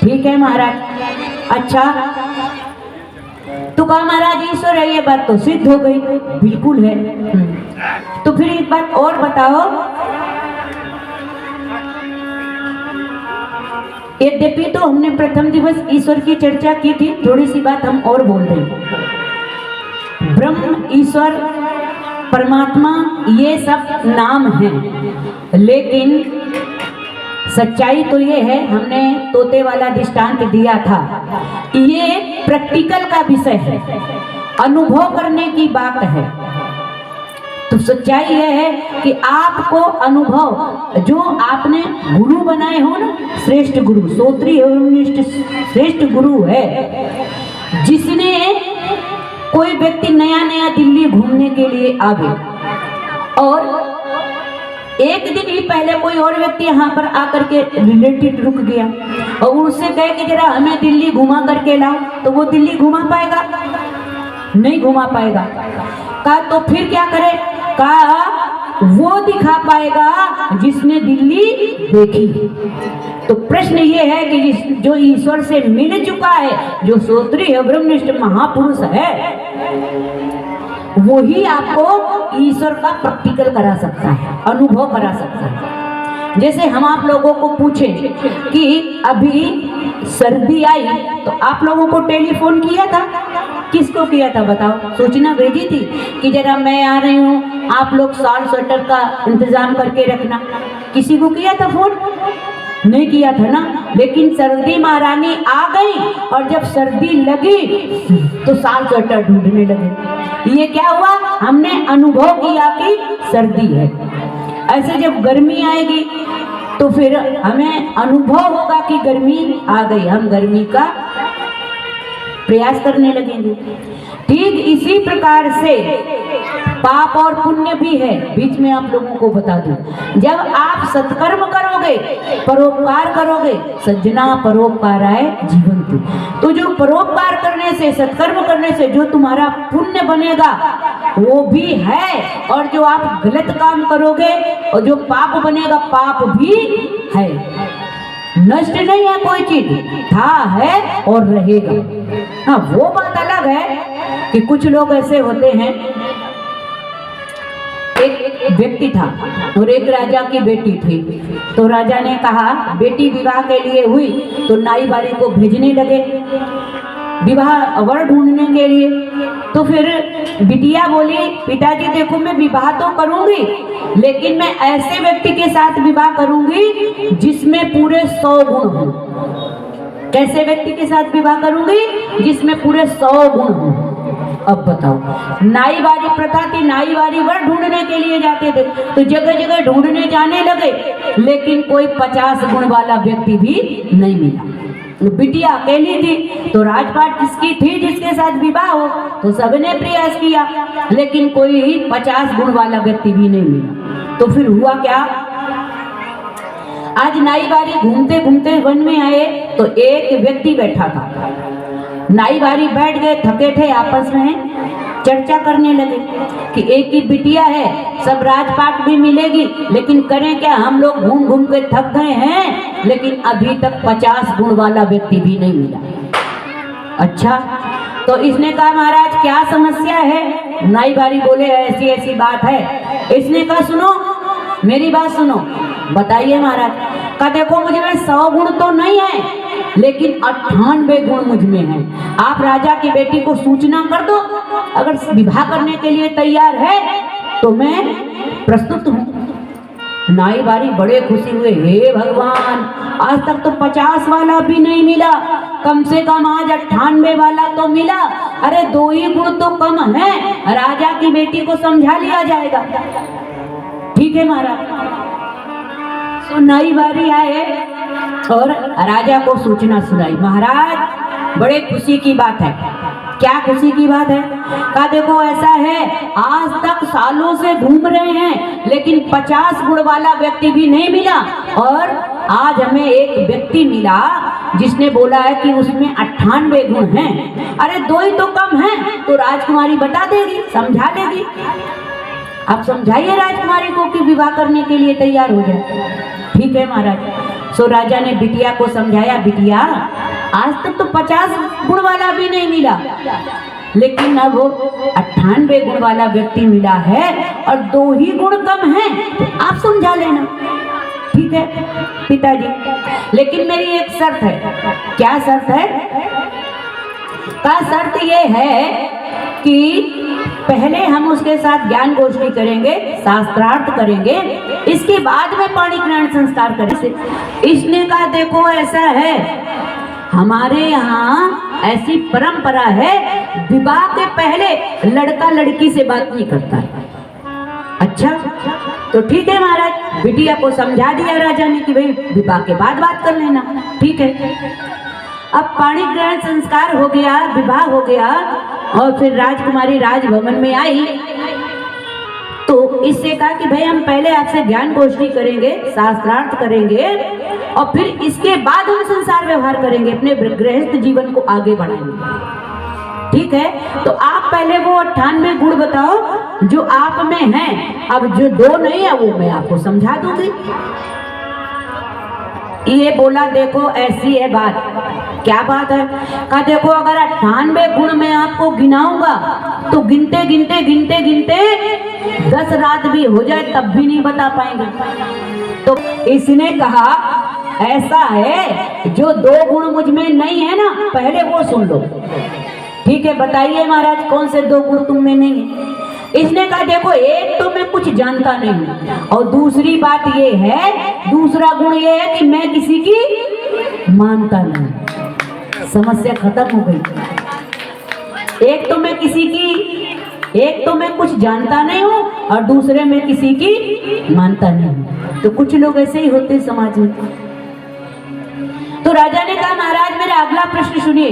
ठीक है महाराज। अच्छा तो कहा महाराज ईश्वर है, ये बात तो सिद्ध हो गई, बिल्कुल है। तो फिर एक बात और बताओ, यद्यपि तो हमने प्रथम दिवस ईश्वर की चर्चा की थी, थोड़ी सी बात हम और बोल रहे हैं। ब्रह्म, ईश्वर, परमात्मा ये सब नाम हैं, लेकिन सच्चाई तो ये है, हमने तोते वाला दृष्टांत दिया था, ये प्रैक्टिकल का विषय है, अनुभव करने की बात है। तो सच्चाई यह है कि आपको अनुभव, जो आपने गुरु बनाए हो ना, श्रेष्ठ गुरु, श्रोत्रिय एवं श्रेष्ठ गुरु है, जिसने कोई व्यक्ति नया नया दिल्ली घूमने के लिए आवे और एक दिन ही पहले कोई और व्यक्ति यहाँ पर आकर के रिलेटेड रुक गया और उससे कहे कि जरा हमें दिल्ली घुमा करके लाओ, तो वो दिल्ली घुमा पाएगा? नहीं घुमा पाएगा। कहा तो फिर क्या करे? कहा वो दिखा पाएगा जिसने दिल्ली देखी। तो प्रश्न ये है कि जो ईश्वर से मिल चुका है, जो श्रोत्रिय ब्रह्मनिष्ठ महापुरुष है, वही आपको ईश्वर का प्रैक्टिकल करा सकता है, अनुभव करा सकता है। जैसे हम आप लोगों को पूछें कि अभी सर्दी आई तो आप लोगों को टेलीफोन किया था, किसको किया था बताओ? सूचना भेजी थी कि जरा मैं आ रही हूँ, आप लोग शॉल स्वेटर का इंतजाम करके रखना। किसी को किया था फोन? नहीं किया था ना। लेकिन सर्दी महारानी आ गई और जब सर्दी लगी तो शॉल स्वेटर ढूंढने लगे। ये क्या हुआ? हमने अनुभव किया कि सर्दी है। ऐसे जब गर्मी आएगी तो फिर हमें अनुभव होगा कि गर्मी आ गई, हम गर्मी का प्रयास करने लगेंगे। ठीक इसी प्रकार से पाप और पुण्य भी है। बीच में आप लोगों को बता दूं, जब आप सत्कर्म करोगे, परोपकार करोगे, सज्जना परोपकाराय जीवन्तु, तो जो परोपकार करने से, सत्कर्म करने से जो तुम्हारा पुण्य बनेगा वो भी है, और जो आप गलत काम करोगे और जो पाप बनेगा, पाप भी है। नष्ट नहीं है कोई चीज, था है और रहेगा। हाँ, वो बात अलग है कि कुछ लोग ऐसे होते हैं। एक व्यक्ति था और एक राजा की बेटी थी। तो राजा ने कहा, बेटी विवाह के लिए हुई तो नाई बारी को भेजने लगे विवाह वर ढूंढने के लिए। तो फिर बिटिया बोली, पिताजी देखो मैं विवाह तो करूंगी, लेकिन मैं ऐसे व्यक्ति के साथ विवाह करूंगी जिसमें पूरे 100 गुण हो। कैसे व्यक्ति के साथ विवाह करूंगी? जिसमें पूरे 100 गुण हो। अब बताओ, नाईवारी प्रथा थी, नाईवारी वर ढूंढने के लिए जाते थे, तो जगह जगह ढूंढने जाने लगे, लेकिन कोई 50 गुण वाला व्यक्ति भी नहीं मिला। बिटिया अकेली थी, तो राजपाट जिसकी थी, जिसके साथ विवाह हो, तो सबने प्रयास किया, लेकिन कोई 50 गुण वाला व्यक्ति भी नहीं मिला। तो फिर हुआ क्या? आज नाईवारी घूमते घूमते वन में आए तो एक व्यक्ति बैठा था। नाईवारी बैठ गए, थके थे, आपस में चर्चा करने लगे कि एक ही बिटिया है, सब राजपाट भी मिलेगी, लेकिन करें क्या, हम लोग घूम घूम के थक गए हैं, लेकिन अभी तक 50 गुण वाला व्यक्ति भी नहीं मिला। अच्छा, तो इसने कहा महाराज क्या समस्या है? नाईवारी बोले ऐसी ऐसी बात है। इसने कहा सुनो, मेरी बात सुनो, बताइए महाराज। कहा देखो मुझ में 100 गुण तो नहीं है, लेकिन 98 गुण मुझ में है। आप राजा की बेटी को सूचना कर दो, अगर विवाह करने के लिए तैयार है तो मैं प्रस्तुत हूँ। नाईवारी बड़े खुशी हुए, हे भगवान, आज तक तो 50 वाला भी नहीं मिला, कम से कम आज 98 वाला तो मिला। अरे 2 ही गुण तो कम है, राजा की बेटी को समझा लिया जाएगा। ठीक है महाराज। तो नाईवारी आए और राजा को सूचना सुनाई। महाराज बड़े खुशी की बात है। क्या खुशी की बात है? कहा देखो ऐसा है, आज तक सालों से घूम रहे हैं, लेकिन 50 गुण वाला व्यक्ति भी नहीं मिला, और आज हमें एक व्यक्ति मिला जिसने बोला है कि उसमें 98 गुण हैं। अरे 2 ही तो कम हैं, तो राजकुमारी बता देगी, समझा देगी। आप समझाइए राजकुमारी को कि विवाह करने के लिए तैयार हो जाए। ठीक है महाराज। सो राजा ने बिटिया को समझाया, बिटिया आज तक तो 50 गुण वाला भी नहीं मिला, लेकिन अब 98 गुण वाला व्यक्ति मिला है और 2 ही गुण कम हैं, तो आप समझा लेना। ठीक है पिताजी, लेकिन मेरी एक शर्त है। क्या शर्त है? का शर्त ये है कि पहले हम उसके साथ ज्ञान गोष्ठी करेंगे, शास्त्रार्थ करेंगे, इसके बाद में पाणी ग्रहण संस्कार करेंगे। इसने कहा देखो ऐसा है, हमारे यहाँ ऐसी परंपरा है, विवाह के पहले लड़का लड़की से बात नहीं करता है। अच्छा तो ठीक है महाराज, बिटिया को समझा दिया राजा ने कि भाई विवाह के बाद बात कर लेना। ठीक है, अब पाणी ग्रहण संस्कार हो गया, विवाह हो गया और फिर राजकुमारी राजभवन में आई तो इससे कहा कि भाई हम पहले आपसे ज्ञान गोष्ठी करेंगे, शास्त्रार्थ करेंगे और फिर इसके बाद हम संसार व्यवहार करेंगे, अपने गृहस्थ जीवन को आगे बढ़ाएंगे। ठीक है, तो आप पहले वो 98 गुण बताओ जो आप में हैं, अब जो 2 नहीं है वो मैं आपको समझा दूंगी। ये बोला देखो ऐसी है बात। क्या बात है? कहा देखो अगर 98 गुण मैं आपको गिनाऊंगा तो गिनते गिनते गिनते गिनते 10 रात भी हो जाए तब भी नहीं बता पाएंगे। तो इसने कहा ऐसा है, जो 2 गुण मुझ में नहीं है ना, पहले वो सुन लो। ठीक है, बताइए महाराज कौन से 2 गुण तुम में नहीं है? इसने कहा देखो एक तो मैं कुछ जानता नहीं और दूसरी बात ये है, दूसरा गुण ये है कि मैं किसी की मानता नहीं। समस्या खत्म हो गई। एक तो मैं कुछ जानता नहीं हूँ और दूसरे में किसी की मानता नहीं हूँ। तो कुछ लोग ऐसे ही होते समाज में। तो राजा ने कहा महाराज मेरा अगला प्रश्न सुनिए।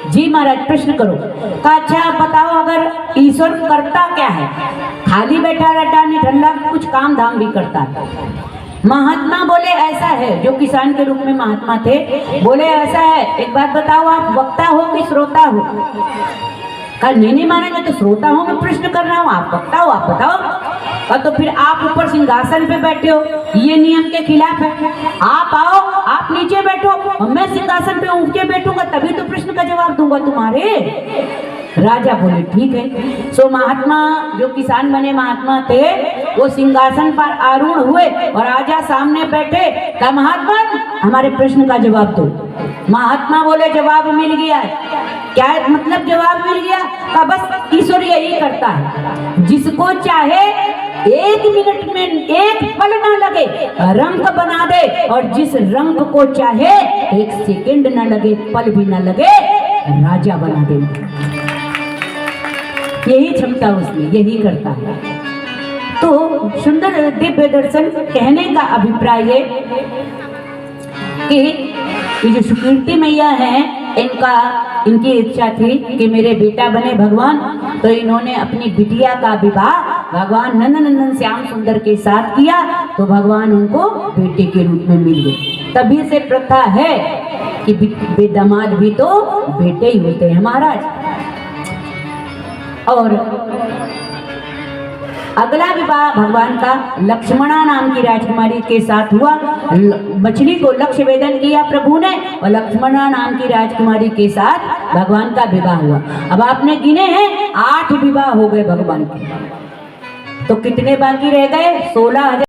जी महाराज प्रश्न करो। कहा अच्छा बताओ, अगर ईश्वर करता क्या है? खाली बैठा रहता नहीं, ठल्ला कुछ काम धाम भी करता है। महात्मा बोले ऐसा है, जो किसान के रूप में महात्मा थे, बोले ऐसा है, एक बात बताओ आप वक्ता हो कि श्रोता हो? कहा नहीं महाराज मैं तो श्रोता हूँ, मैं प्रश्न कर रहा हूँ, आप वक्ता हो, आप बताओ। तो फिर आप ऊपर सिंहासन पे बैठे हो, ये नियम के खिलाफ है। आप आओ, आप नीचे बैठो और मैं सिंहासन पे ऊंचे बैठूंगा, तभी तो प्रश्न का जवाब दूंगा तुम्हारे। राजा बोले ठीक है। सो महात्मा जो किसान बने महात्मा थे, वो सिंहासन पर आरूढ़ हुए और राजा सामने बैठे। कहा महात्मा हमारे प्रश्न का जवाब दो। महात्मा बोले जवाब मिल गया है। क्या मतलब जवाब मिल गया? कहा बस ईश्वर यही करता है, जिसको चाहे 1 मिनट में 1 पल ना लगे रंग बना दे, और जिस रंग को चाहे 1 सेकंड ना लगे, पल भी ना लगे, राजा बना दे। यही क्षमता उसमें, यही करता है। तो सुंदर दिव्य दर्शन कहने का अभिप्राय है कि ये जो सुकीर्ति मैया हैं, इनकी इच्छा थी कि मेरे बेटा बने भगवान, तो इन्होंने अपनी बिटिया का विवाह भगवान नंदन श्याम सुंदर के साथ किया, तो भगवान उनको बेटे के रूप में मिल गए। तभी से प्रथा है कि दामाद भी तो बेटे ही होते हैं महाराज। और अगला विवाह भगवान का लक्ष्मणा नाम की राजकुमारी के साथ हुआ। मछली को लक्ष्य वेदन किया प्रभु ने और लक्ष्मणा नाम की राजकुमारी के साथ भगवान का विवाह हुआ। अब आपने गिने हैं 8 विवाह हो गए भगवान के, तो कितने बाकी रह गए? 16,000।